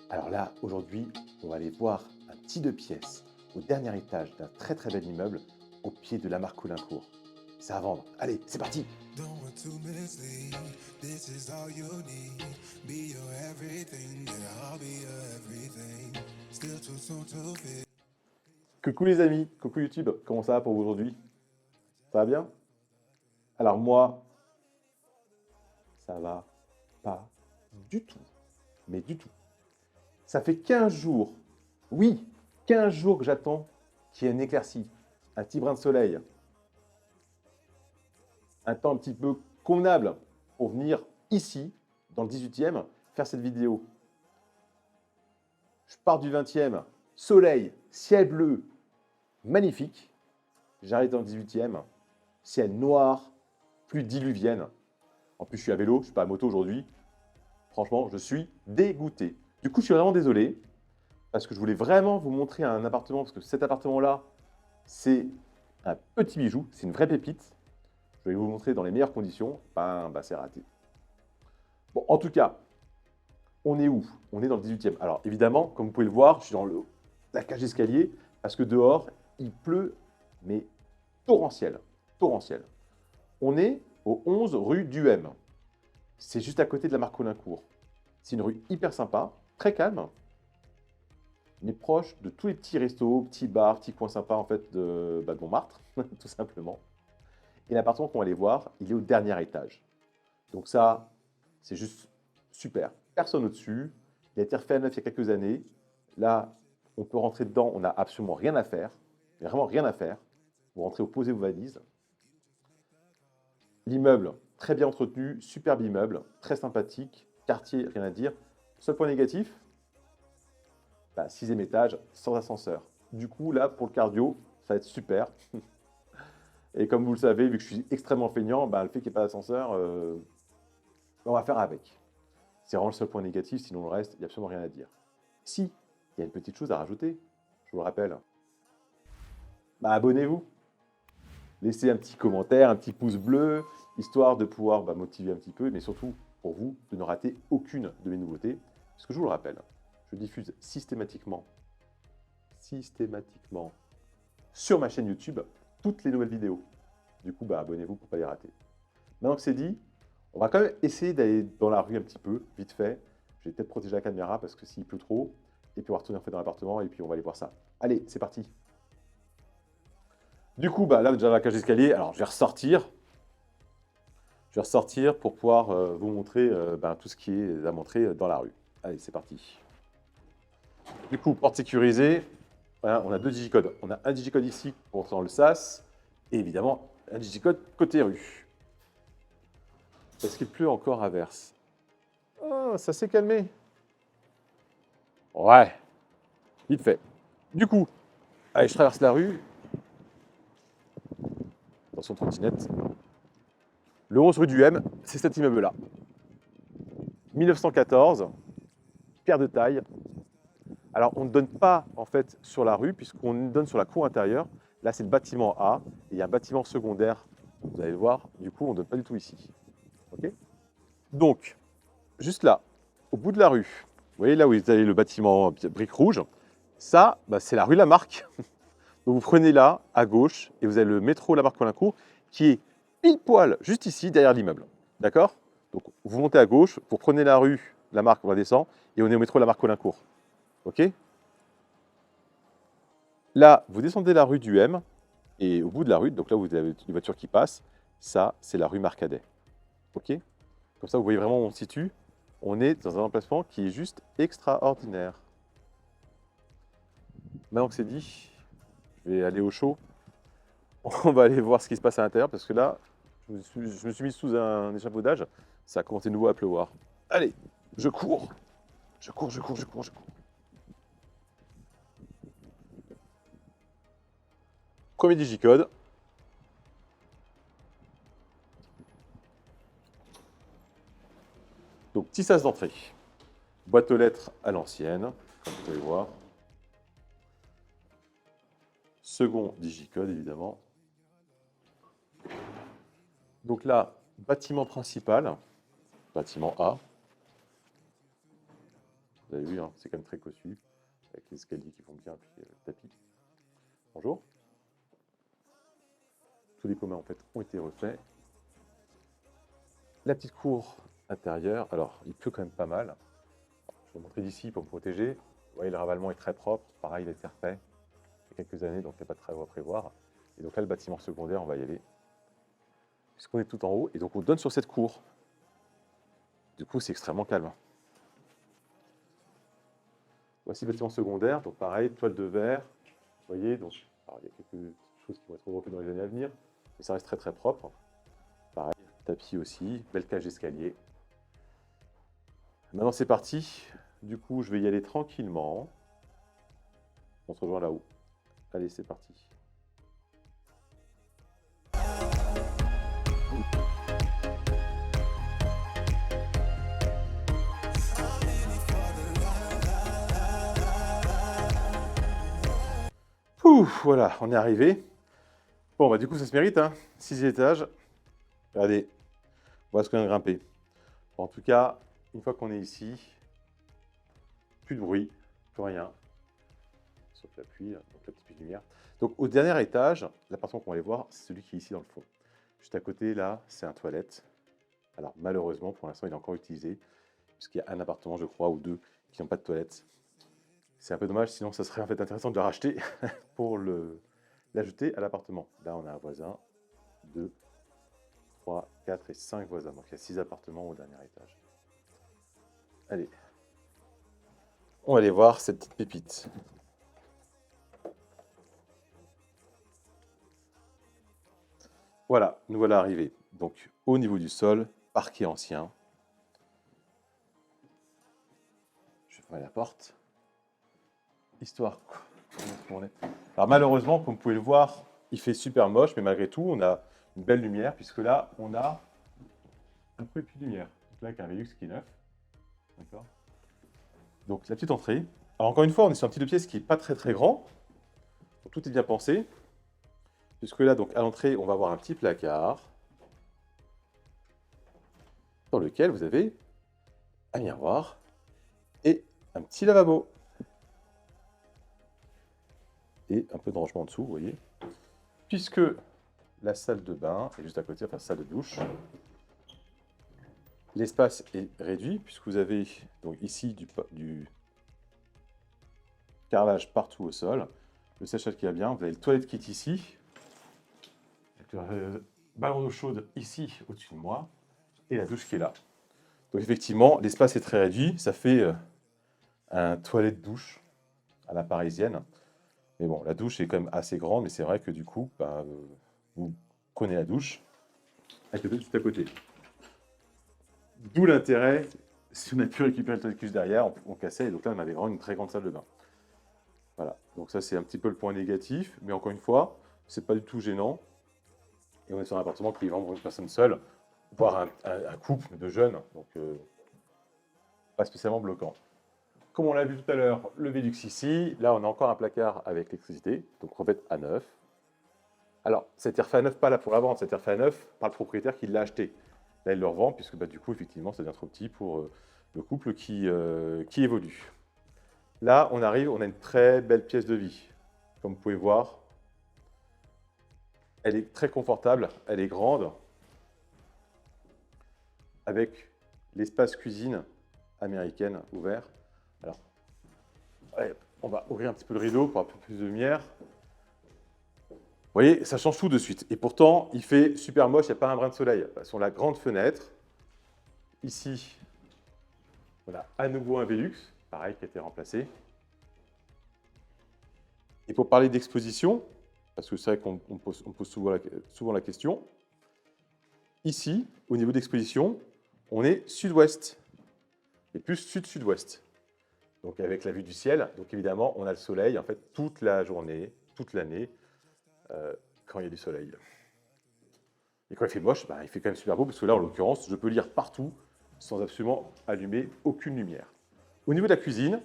Alors là, aujourd'hui, on va aller voir un petit deux pièces au dernier étage d'un très très bel immeuble au pied de la marque Colincourt. C'est à vendre. Allez, c'est parti. Don't want to mislead. This is all you need. Be your everything, yeah, I'll be your everything. Still too soon to fit. Coucou les amis, coucou YouTube, comment ça va pour vous aujourd'hui? Ça va bien? Alors moi, ça va pas du tout, mais du tout. Ça fait 15 jours, oui, 15 jours que j'attends qu'il y ait une éclaircie, un petit brin de soleil, un temps un petit peu convenable pour venir ici, dans le 18e, faire cette vidéo. Je pars du 20e, soleil, ciel bleu, magnifique. J'arrive dans le 18e, ciel noir, pluie diluvienne. En plus, je suis à vélo, je ne suis pas à moto aujourd'hui. Franchement, je suis dégoûté. Du coup, je suis vraiment désolé, parce que je voulais vraiment vous montrer un appartement, parce que cet appartement-là, c'est un petit bijou, c'est une vraie pépite. Je vais vous montrer dans les meilleures conditions. C'est raté. Bon, en tout cas, on est où? On est dans le 18e. Alors, évidemment, comme vous pouvez le voir, je suis dans la cage d'escalier, parce que dehors, il pleut, mais torrentiel. Torrentiel. On est au 11 rue d'UM. C'est juste à côté de la marque Colincourt. C'est une rue hyper sympa, très calme, mais proche de tous les petits restos, petits bars, petits coins sympas en fait de Montmartre, tout simplement. Et l'appartement qu'on va aller voir, il est au dernier étage. Donc ça, c'est juste super. Personne au-dessus. Il a été refait à neuf il y a quelques années. Là, on peut rentrer dedans, on n'a absolument rien à faire. Vraiment rien à faire. Vous rentrez, vous posez vos valises. L'immeuble, très bien entretenu, superbe immeuble, très sympathique. Quartier, rien à dire. Seul point négatif, 6e étage, sans ascenseur. Du coup, là, pour le cardio, ça va être super. Et comme vous le savez, vu que je suis extrêmement feignant, le fait qu'il n'y ait pas d'ascenseur, on va faire avec. C'est vraiment le seul point négatif, sinon le reste, il n'y a absolument rien à dire. Si, il y a une petite chose à rajouter, je vous le rappelle. Abonnez-vous. Laissez un petit commentaire, un petit pouce bleu, histoire de pouvoir motiver un petit peu, mais surtout pour vous de ne rater aucune de mes nouveautés. Parce que je vous le rappelle, je diffuse systématiquement sur ma chaîne YouTube toutes les nouvelles vidéos. Du coup, abonnez-vous pour ne pas les rater. Maintenant que c'est dit, on va quand même essayer d'aller dans la rue un petit peu, vite fait. Je vais peut-être protéger la caméra parce que s'il pleut trop, et puis on va retourner en fait dans l'appartement et puis on va aller voir ça. Allez, c'est parti. Du coup, là, déjà la cage d'escalier, alors je vais ressortir. Je vais ressortir pour pouvoir vous montrer tout ce qui est à montrer dans la rue. Allez, c'est parti. Du coup, porte sécurisée. Voilà, on a deux digicodes. On a un digicode ici pour entrer dans le sas, et évidemment un digicode côté rue. Est-ce qu'il pleut encore à verse? Oh, ça s'est calmé. Ouais, vite fait. Du coup, allez, je traverse la rue. Dans son trottinette. Le 11 rue du M, c'est cet immeuble-là. 1914, pierre de taille. Alors, on ne donne pas en fait sur la rue, puisqu'on donne sur la cour intérieure. Là, c'est le bâtiment A, et il y a un bâtiment secondaire. Vous allez le voir, du coup, on ne donne pas du tout ici. Ok? Donc, juste là, au bout de la rue, vous voyez là où vous avez le bâtiment brique rouge, ça, c'est la rue Lamarck. Donc vous prenez là, à gauche, et vous avez le métro Lamarck-Colincourt, qui est pile poil, juste ici, derrière l'immeuble. D'accord? Donc vous montez à gauche, vous prenez la rue Lamarck, on descend, et on est au métro Lamarck-Colincourt. Ok? Là, vous descendez la rue du M, et au bout de la rue, donc là vous avez une voiture qui passe, ça, c'est la rue Marcadet. Ok? Comme ça, vous voyez vraiment où on se situe. On est dans un emplacement qui est juste extraordinaire. Maintenant que c'est dit, je vais aller au chaud. On va aller voir ce qui se passe à l'intérieur parce que là, je me suis mis sous un échafaudage. Ça a commencé de nouveau à pleuvoir. Allez, je cours. Je cours. Premier digicode. Donc, petit sas d'entrée. Boîte aux lettres à l'ancienne, comme vous pouvez voir. Second digicode, évidemment. Donc là, bâtiment principal, bâtiment A. Vous avez vu, hein, c'est quand même très cossu, avec les escaliers qui vont bien, puis le tapis. Bonjour. Tous les communs en fait ont été refaits. La petite cour intérieure, alors il pleut quand même pas mal. Je vais vous montrer d'ici pour me protéger. Vous voyez, le ravalement est très propre. Pareil, il a été refait il y a quelques années, donc il n'y a pas de travaux à prévoir. Et donc là, le bâtiment secondaire, on va y aller. Puisqu'on est tout en haut, et donc on donne sur cette cour. Du coup, c'est extrêmement calme. Voici le bâtiment secondaire, donc pareil, toile de verre. Vous voyez, donc alors, il y a quelques choses qui vont être regroupées dans les années à venir, mais ça reste très très propre. Pareil, tapis aussi, belle cage d'escalier. Maintenant c'est parti. Du coup, je vais y aller tranquillement. On se rejoint là-haut. Allez, c'est parti. Ouf, voilà, on est arrivé. Bon, bah du coup, ça se mérite, hein. 6e étage. Regardez, voilà ce qu'on vient de grimper. Bon, en tout cas, une fois qu'on est ici, plus de bruit, plus rien. Sauf la pluie, donc la petite lumière. Donc au dernier étage, l'appartement qu'on va aller voir, c'est celui qui est ici dans le fond. Juste à côté, là, c'est un toilette. Alors malheureusement, pour l'instant, il est encore utilisé, puisqu'il y a un appartement, je crois, ou deux, qui n'ont pas de toilette. C'est un peu dommage, sinon ça serait en fait intéressant de le racheter pour l'ajouter à l'appartement. Là, on a un voisin, 2, 3, 4 et 5 voisins. Donc il y a 6 appartements au dernier étage. Allez, on va aller voir cette petite pépite. Voilà, nous voilà arrivés. Donc au niveau du sol, parquet ancien. Je vais fermer la porte. Histoire. Alors malheureusement, comme vous pouvez le voir, il fait super moche, mais malgré tout, on a une belle lumière, puisque là, on a un peu plus de lumière. Donc là, avec un Velux qui est neuf. D'accord. Donc la petite entrée. Alors encore une fois, on est sur un petit de pièce qui n'est pas très très grand. Donc, tout est bien pensé. Puisque là, donc à l'entrée, on va avoir un petit placard dans lequel vous avez un miroir et un petit lavabo. Et un peu de rangement en dessous, vous voyez. Puisque la salle de bain est juste à côté, enfin salle de douche. L'espace est réduit puisque vous avez donc ici du carrelage partout au sol. Le séchage qui va bien. Vous avez le toilette qui est ici. Le ballon d'eau chaude ici au-dessus de moi. Et la douche qui est là. Donc effectivement, l'espace est très réduit. Ça fait un toilette-douche à la parisienne. Mais bon, la douche est quand même assez grande. Mais c'est vrai que du coup, vous prenez la douche avec le toilette juste à côté. D'où l'intérêt, si on a pu récupérer le toilette juste derrière, on cassait. Et donc là, on avait vraiment une très grande salle de bain. Voilà, donc ça c'est un petit peu le point négatif, mais encore une fois, c'est pas du tout gênant. Et on est sur un appartement qui est vraiment pour une personne seule, voire un couple de jeunes, donc pas spécialement bloquant. Comme on l'a vu tout à l'heure, le Velux ici, là on a encore un placard avec l'électricité, donc refait à neuf. Alors, ça a été refait à neuf pas là pour la vente, ça a été refait à neuf par le propriétaire qui l'a acheté. Là il le revend, puisque du coup effectivement ça devient trop petit pour le couple qui évolue. Là, on arrive, on a une très belle pièce de vie. Comme vous pouvez voir, elle est très confortable, elle est grande, avec l'espace cuisine américaine ouvert. Alors, ouais, on va ouvrir un petit peu le rideau pour un peu plus de lumière. Vous voyez, ça change tout de suite. Et pourtant, il fait super moche, il n'y a pas un brin de soleil. Sur la grande fenêtre, ici, voilà, à nouveau un Velux, pareil, qui a été remplacé. Et pour parler d'exposition, parce que c'est vrai qu'on pose souvent la question, ici, au niveau d'exposition, on est sud-ouest, et plus sud-sud-ouest. Donc avec la vue du ciel, donc évidemment, on a le soleil en fait toute la journée, toute l'année, quand il y a du soleil. Et quand il fait moche, il fait quand même super beau, parce que là, en l'occurrence, je peux lire partout, sans absolument allumer aucune lumière. Au niveau de la cuisine,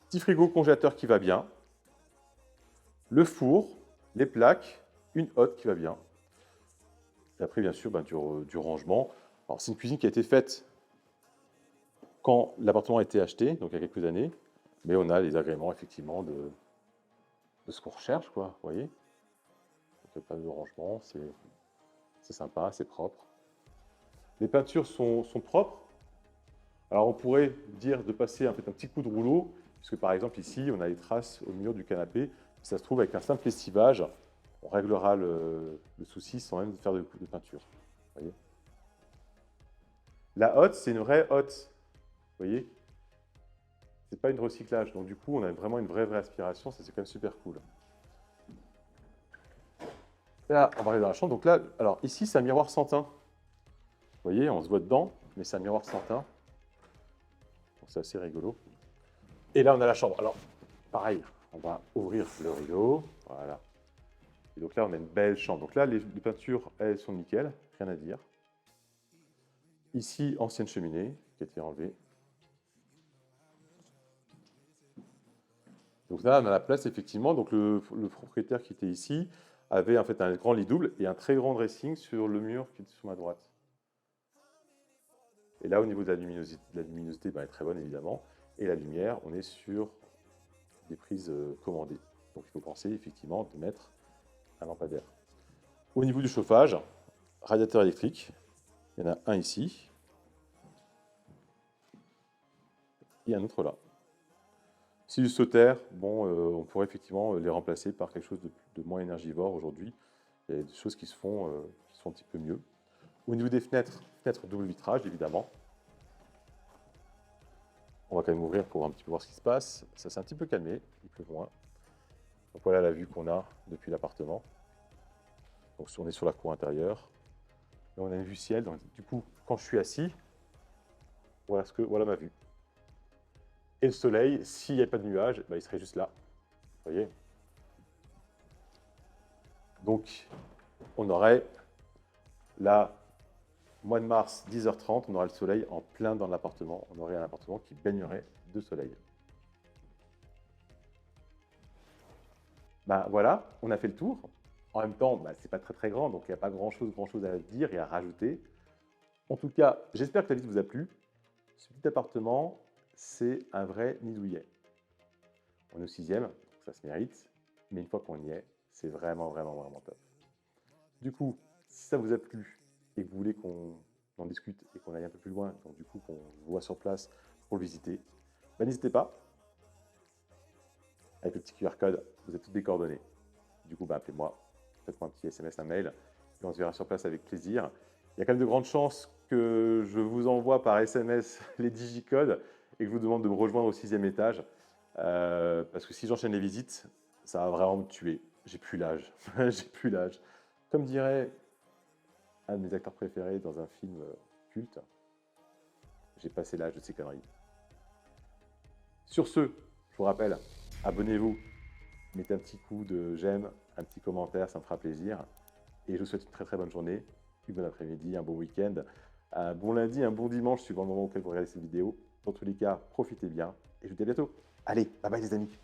petit frigo congélateur qui va bien, le four, les plaques, une hotte qui va bien. Et après, bien sûr, du rangement. Alors, c'est une cuisine qui a été faite quand l'appartement a été acheté, donc il y a quelques années, mais on a les agréments effectivement de ce qu'on recherche, quoi, vous voyez. Donc, il n'y a pas de rangement, c'est sympa, c'est propre. Les peintures sont propres. Alors on pourrait dire de passer en fait, un petit coup de rouleau, puisque par exemple ici, on a les traces au mur du canapé. Ça se trouve, avec un simple lessivage, on réglera le souci sans même faire de peinture. Vous voyez. La hotte, c'est une vraie hotte. Vous voyez. C'est pas une recyclage. Donc du coup, on a vraiment une vraie aspiration. Ça, c'est quand même super cool. Là, on va aller dans la chambre. Donc là, alors ici, c'est un miroir sans teint. Vous voyez, on se voit dedans, mais c'est un miroir sans teint. Donc c'est assez rigolo. Et là, on a la chambre. Alors, pareil, on va ouvrir le rideau. Voilà. Et donc là, on a une belle chambre. Donc là, les peintures, elles sont nickel, rien à dire. Ici, ancienne cheminée qui a été enlevée. Donc là, on a la place, effectivement. Donc le propriétaire qui était ici avait en fait un grand lit double et un très grand dressing sur le mur qui est sur ma droite. Et là, au niveau de la luminosité ben, elle est très bonne, évidemment. Et la lumière, on est sur des prises commandées. Donc il faut penser, effectivement, de mettre un lampadaire. Au niveau du chauffage, radiateur électrique. Il y en a un ici. Et un autre là. Si du sautère, bon, on pourrait effectivement les remplacer par quelque chose de moins énergivore aujourd'hui. Il y a des choses qui se font un petit peu mieux. Au niveau des fenêtres, fenêtres double vitrage, évidemment. On va quand même ouvrir pour un petit peu voir ce qui se passe. Ça s'est un petit peu calmé, il pleut moins. Donc voilà la vue qu'on a depuis l'appartement. Donc on est sur la cour intérieure. Et on a une vue ciel. Donc, du coup, quand je suis assis, voilà ma vue. Et le soleil, s'il n'y a pas de nuages, bah, il serait juste là. Vous voyez. Donc, on aurait là, mois de mars, 10h30, on aurait le soleil en plein dans l'appartement. On aurait un appartement qui baignerait de soleil. Ben voilà, on a fait le tour. En même temps, ben, c'est pas très grand, donc il n'y a pas grand-chose à dire et à rajouter. En tout cas, j'espère que la visite vous a plu. Ce petit appartement, c'est un vrai nid douillet. On est au 6e, donc ça se mérite. Mais une fois qu'on y est, c'est vraiment top. Du coup, si ça vous a plu et que vous voulez qu'on en discute et qu'on aille un peu plus loin, donc du coup qu'on voit sur place pour le visiter, ben, n'hésitez pas. Avec le petit QR code, vous avez toutes les coordonnées. Du coup, ben, appelez-moi, faites-moi un petit SMS, un mail, et on se verra sur place avec plaisir. Il y a quand même de grandes chances que je vous envoie par SMS les digicodes et que je vous demande de me rejoindre au 6e étage. Parce que si j'enchaîne les visites, ça va vraiment me tuer. J'ai plus l'âge. J'ai plus l'âge. Comme dirait un de mes acteurs préférés dans un film culte, j'ai passé l'âge de ces conneries. Sur ce, je vous rappelle, abonnez-vous, mettez un petit coup de j'aime, un petit commentaire, ça me fera plaisir. Et je vous souhaite une très bonne journée, une bonne après-midi, un bon week-end, un bon lundi, un bon dimanche, suivant le moment auquel vous regardez cette vidéo. Dans tous les cas, profitez bien et je vous dis à bientôt. Allez, bye bye les amis.